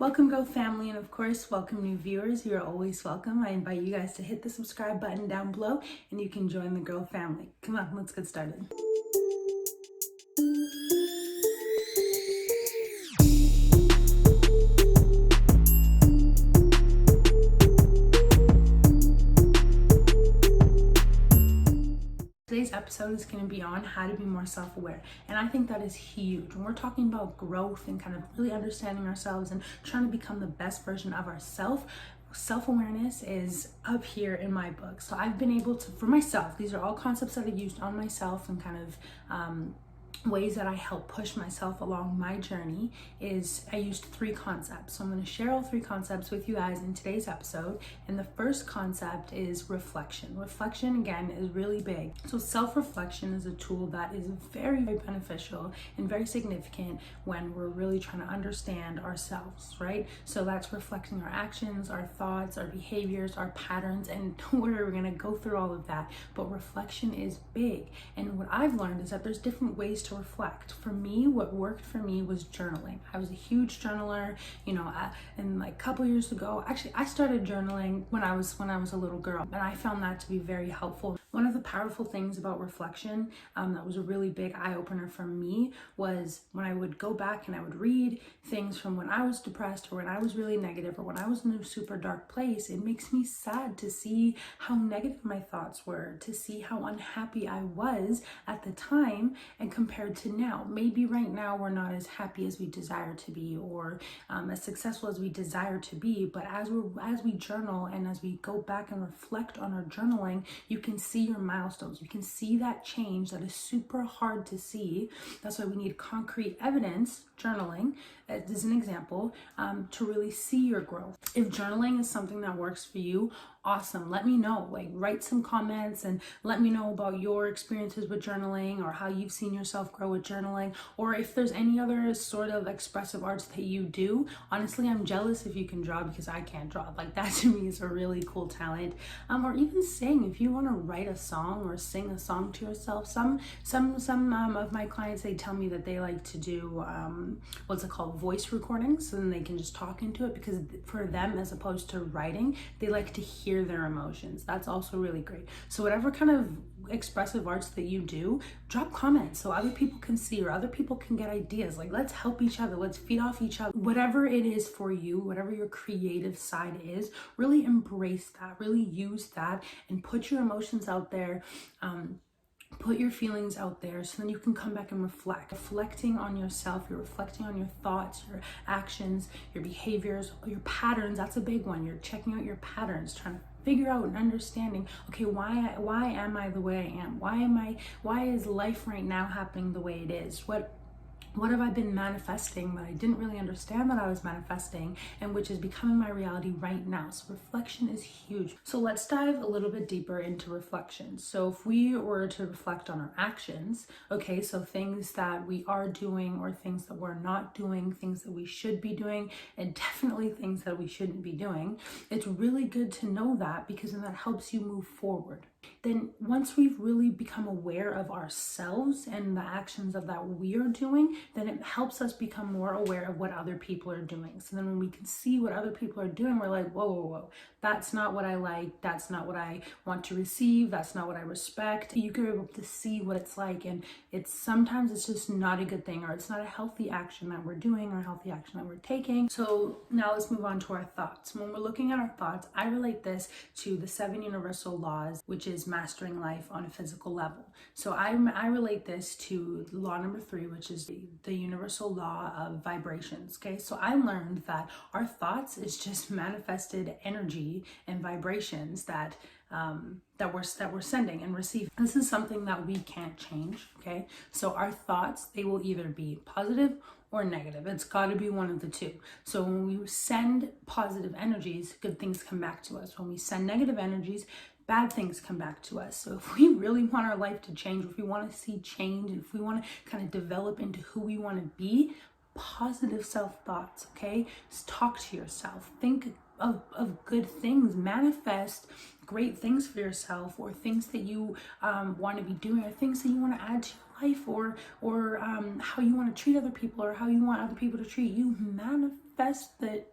Welcome, Grow family, and of course, welcome new viewers. You're always welcome. I invite you guys to hit the subscribe button down below and you can join the Grow family. Come on, let's get started. Today's episode is going to be on how to be more self-aware, and I think that is huge. When we're talking about growth and kind of really understanding ourselves and trying to become the best version of ourselves, self-awareness is up here in my book. So I've been able to, for myself, these are all concepts that I've used on myself and kind of ways that I help push myself along my journey. Is I used 3 concepts. So I'm going to share all 3 concepts with you guys in today's episode. And the first concept is reflection. Reflection, again, is really big. So self-reflection is a tool that is very, very beneficial and very significant when we're really trying to understand ourselves, right? So that's reflecting our actions, our thoughts, our behaviors, our patterns, and don't worry, we're going to go through all of that. But reflection is big. And what I've learned is that there's different ways to reflect. For me, what worked for me was journaling. I was a huge journaler, and like a couple years ago, actually I started journaling when I was a little girl, and I found that to be very helpful. One of the powerful things about reflection that was a really big eye-opener for me was when I would go back and I would read things from when I was depressed or when I was really negative or when I was in a super dark place. It makes me sad to see how negative my thoughts were, to see how unhappy I was at the time and compared to now. Maybe right now we're not as happy as we desire to be or as successful as we desire to be, but as we journal and as we go back and reflect on our journaling, you can see your milestones. You can see that change that is super hard to see. That's why we need concrete evidence, journaling as an example, to really see your growth. If journaling is something that works for you, awesome. Let me know. Like, write some comments and let me know about your experiences with journaling or how you've seen yourself grow with journaling, or if there's any other sort of expressive arts that you do. Honestly, I'm jealous if you can draw because I can't draw. Like, that to me is a really cool talent. Or even sing. If you want to write a song or sing a song to yourself. Some of my clients, they tell me that they like to do what's it called, voice recordings, so then they can just talk into it, because for them, as opposed to writing, they like to hear their emotions. That's also really great. So whatever kind of expressive arts that you do, drop comments so other people can see or other people can get ideas. Like, let's help each other, let's feed off each other. Whatever it is for you, whatever your creative side is, really embrace that, really use that, and put your emotions out there. Put your feelings out there, so then you can come back and reflect. Reflecting on yourself, you're reflecting on your thoughts, your actions, your behaviors, your patterns. That's a big one. You're checking out your patterns, trying to figure out and understanding, okay, why am I the way I am? Why is life right now happening the way it is? What have I been manifesting that I didn't really understand that I was manifesting, and which is becoming my reality right now? So reflection is huge. So let's dive a little bit deeper into reflection. So if we were to reflect on our actions, okay, so things that we are doing or things that we're not doing, things that we should be doing, and definitely things that we shouldn't be doing, it's really good to know that, because then that helps you move forward. Then once we've really become aware of ourselves and the actions that we are doing, then it helps us become more aware of what other people are doing. So then when we can see what other people are doing, we're like, whoa, that's not what I like, that's not what I want to receive, that's not what I respect. You can be able to see what it's like, and sometimes it's just not a good thing, or it's not a healthy action that we're doing or a healthy action that we're taking. So now let's move on to our thoughts. When we're looking at our thoughts, I relate this to the 7 universal laws, which is mastering life on a physical level. So I relate this to law number 3, which is the universal law of vibrations. Okay, so I learned that our thoughts is just manifested energy and vibrations that we're sending and receiving. This is something that we can't change. Okay, so our thoughts, they will either be positive or negative. It's got to be one of the two. So when we send positive energies, good things come back to us. When we send negative energies, bad things come back to us. So if we really want our life to change, if we want to see change, if we want to kind of develop into who we want to be, positive self-thoughts, okay? Just talk to yourself. Think of good things. Manifest great things for yourself, or things that you want to be doing, or things that you want to add to your life, or how you want to treat other people, or how you want other people to treat you. Manifest that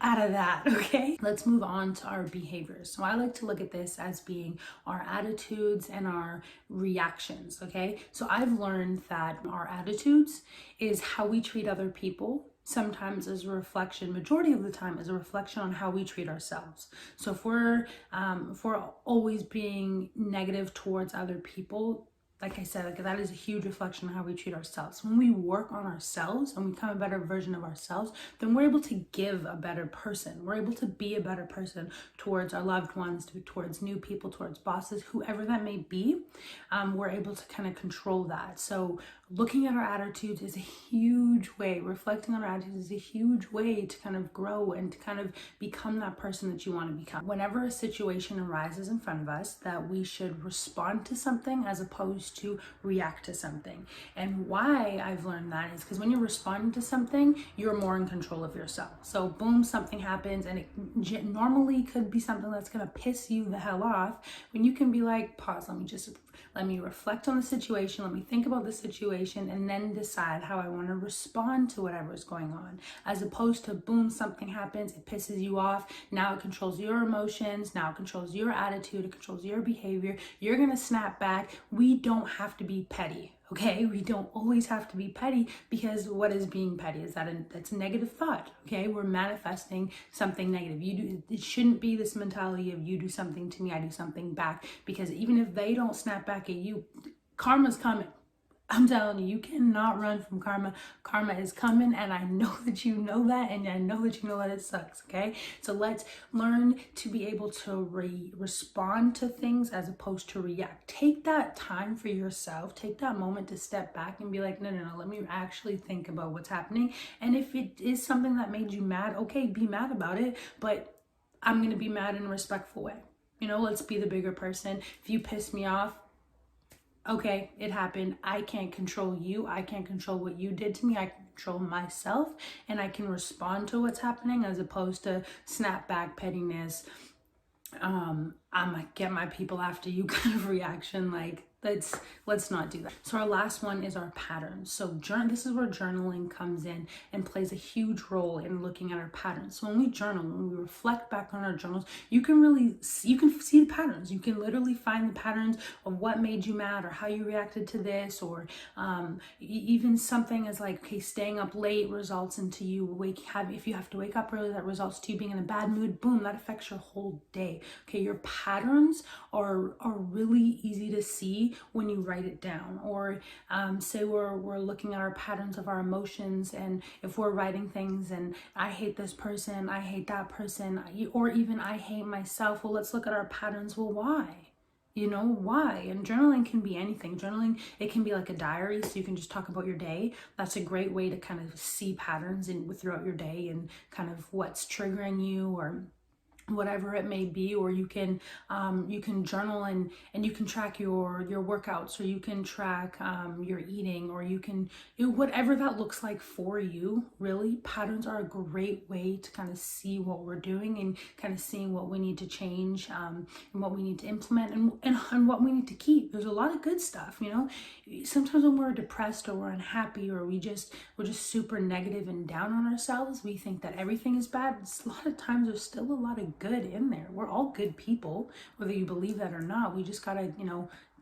out of that, okay? Let's move on to our behaviors. So I like to look at this as being our attitudes and our reactions, okay? So I've learned that our attitudes is how we treat other people. Sometimes as a reflection, majority of the time is a reflection on how we treat ourselves. So if we're always being negative towards other people, like I said, like that is a huge reflection on how we treat ourselves. When we work on ourselves and we become a better version of ourselves, then we're able to give a better person. We're able to be a better person towards our loved ones, towards new people, towards bosses, whoever that may be. We're able to kind of control that. So looking at our attitudes is a huge way, reflecting on our attitudes is a huge way to kind of grow and to kind of become that person that you want to become. Whenever a situation arises in front of us, that we should respond to something as opposed to react to something. And why I've learned that is because when you're responding to something, you're more in control of yourself. So boom, something happens, and it normally could be something that's going to piss you the hell off, when you can be like, pause, let me reflect on the situation, let me think about the situation, and then decide how I want to respond to whatever is going on. As opposed to boom, something happens, it pisses you off, now it controls your emotions, now it controls your attitude, it controls your behavior, you're going to snap back. We don't have to be petty. Okay, we don't always have to be petty, because what is being petty? Is that's a negative thought. Okay, we're manifesting something negative. It shouldn't be this mentality of you do something to me, I do something back, because even if they don't snap back at you, karma's coming. I'm telling you, you cannot run from karma. Karma is coming, and I know that you know that, and I know that you know that it sucks, okay? So let's learn to be able to respond to things as opposed to react. Take that time for yourself. Take that moment to step back and be like, no, let me actually think about what's happening. And if it is something that made you mad, okay, be mad about it, but I'm going to be mad in a respectful way. Let's be the bigger person. If you piss me off, okay, it happened. I can't control you. I can't control what you did to me. I can control myself, and I can respond to what's happening as opposed to snap back, pettiness, I'm gonna get my people after you kind of reaction. Like, let's not do that. So our last one is our patterns. So this is where journaling comes in and plays a huge role in looking at our patterns. So when we journal, when we reflect back on our journals, you can see the patterns. You can literally find the patterns of what made you mad, or how you reacted to this, or even something as like, okay, staying up late results into you if you have to wake up early, that results to you being in a bad mood. Boom, that affects your whole day. Okay, your patterns are really easy to see when you write it down. Or say we're looking at our patterns of our emotions, and if we're writing things and I hate this person, I hate that person, or even I hate myself, well, let's look at our patterns. Well, why? Why? And journaling can be anything. Journaling, it can be like a diary, so you can just talk about your day. That's a great way to kind of see patterns throughout your day and kind of what's triggering you, or whatever it may be. Or you can journal and you can track your workouts, or you can track your eating, or you can whatever that looks like for you. Really, patterns are a great way to kind of see what we're doing and kind of seeing what we need to change, and what we need to implement, and what we need to keep. There's a lot of good stuff. Sometimes when we're depressed or we're unhappy, or we're just super negative and down on ourselves, we think that everything is bad. A lot of times there's still a lot of good in there. We're all good people, whether you believe that or not. We just gotta,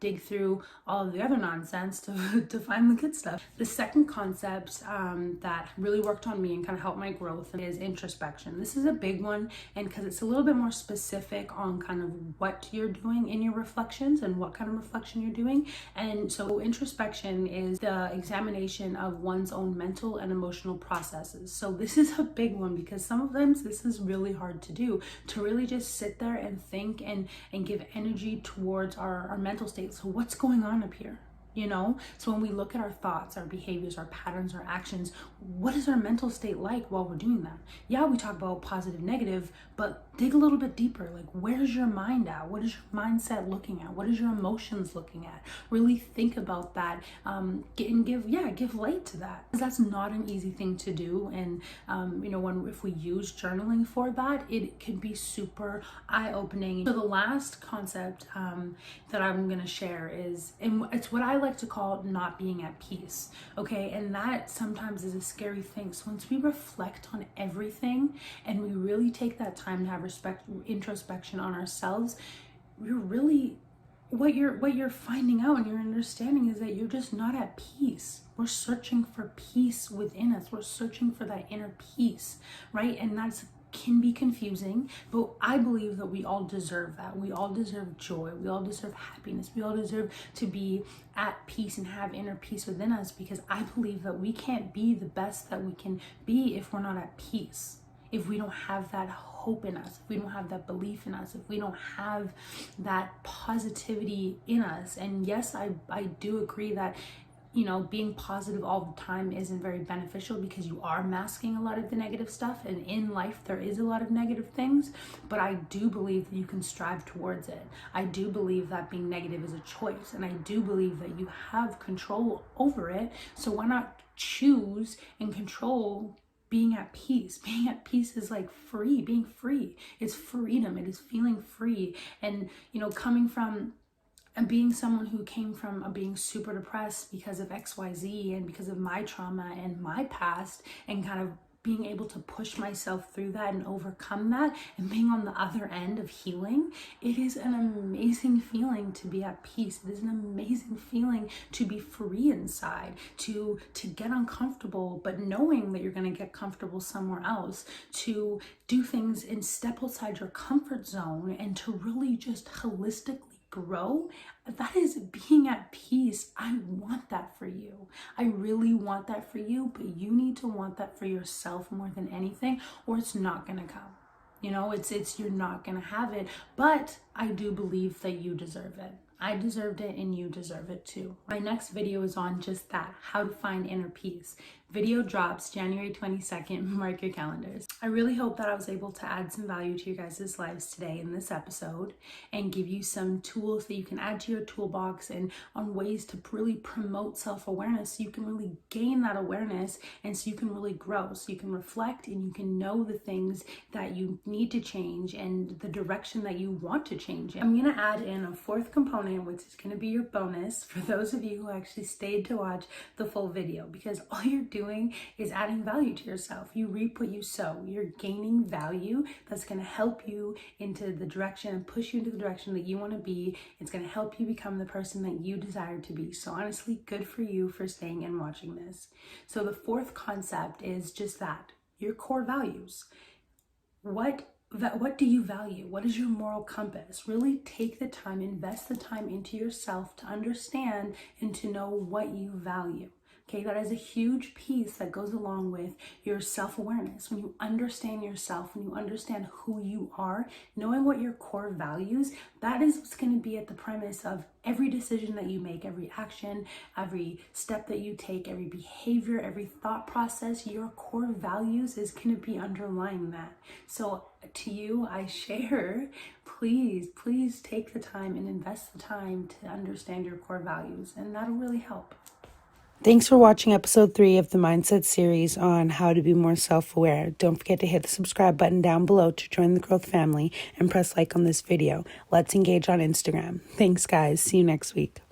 dig through all of the other nonsense to find the good stuff. The second concept that really worked on me and kind of helped my growth is introspection. This is a big one, and because it's a little bit more specific on kind of what you're doing in your reflections and what kind of reflection you're doing. And so introspection is the examination of one's own mental and emotional processes. So this is a big one, because sometimes this is really hard to do, to really just sit there and think and give energy towards our mental state. So what's going on up here? So when we look at our thoughts, our behaviors, our patterns, our actions, what is our mental state like while we're doing that? Yeah, we talk about positive, negative, but dig a little bit deeper. Like, where's your mind at? What is your mindset looking at? What is your emotions looking at? Really think about that, give light to that, because that's not an easy thing to do. And if we use journaling for that, it can be super eye-opening. So the last concept that I'm going to share is, and it's what I like to call not being at peace, okay? And that sometimes is a scary thing. So once we reflect on everything and we really take that time to have introspection on ourselves, you're really, what you're finding out and you're understanding is that you're just not at peace. We're searching for peace within us. We're searching for that inner peace, right? And that's can be confusing, but I believe that we all deserve that. We all deserve joy. We all deserve happiness. We all deserve to be at peace and have inner peace within us, because I believe that we can't be the best that we can be if we're not at peace. If we don't have that hope in us, if we don't have that belief in us, if we don't have that positivity in us. And yes, I do agree that, you know, being positive all the time isn't very beneficial, because you are masking a lot of the negative stuff, and in life there is a lot of negative things, but I do believe that you can strive towards it. I do believe that being negative is a choice, and I do believe that you have control over it. So why not choose and control being at peace? Being at peace is like free. Being free, it's freedom. It is feeling free. And, you know, coming from and being someone who came from being super depressed because of XYZ and because of my trauma and my past, and kind of being able to push myself through that and overcome that, and being on the other end of healing, it is an amazing feeling to be at peace. It is an amazing feeling to be free inside, to get uncomfortable, but knowing that you're going to get comfortable somewhere else, to do things and step outside your comfort zone, and to really just holistically grow. That is being at peace. I want that for you. I really want that for you, but you need to want that for yourself more than anything, or it's not gonna come. You know, it's you're not gonna have it. But I do believe that you deserve it. I deserved it, and you deserve it too. My next video is on just that, how to find inner peace. Video drops January 22nd. Mark your calendars. I really hope that I was able to add some value to your guys' lives today in this episode, and give you some tools that you can add to your toolbox, and on ways to really promote self-awareness, so you can really gain that awareness, and so you can really grow, so you can reflect and you can know the things that you need to change and the direction that you want to change in. I'm going to add in a fourth component, which is going to be your bonus for those of you who actually stayed to watch the full video, because all you're doing is adding value to yourself. You reap what you sow. You're gaining value that's going to help you into the direction and push you into the direction that you want to be. It's going to help you become the person that you desire to be. So honestly, good for you for staying and watching this. So the fourth concept is just that, your core values. What do you value? What is your moral compass? Really take the time, invest the time into yourself to understand and to know what you value. Okay, that is a huge piece that goes along with your self-awareness. When you understand yourself, when you understand who you are, knowing what your core values, that is what's going to be at the premise of every decision that you make, every action, every step that you take, every behavior, every thought process. Your core values is going to be underlying that. So to you, I share, please take the time and invest the time to understand your core values, and that'll really help. Thanks for watching episode 3 of the Mindset series on how to be more self-aware. Don't forget to hit the subscribe button down below to join the growth family, and press like on this video. Let's engage on Instagram. Thanks, guys. See you next week.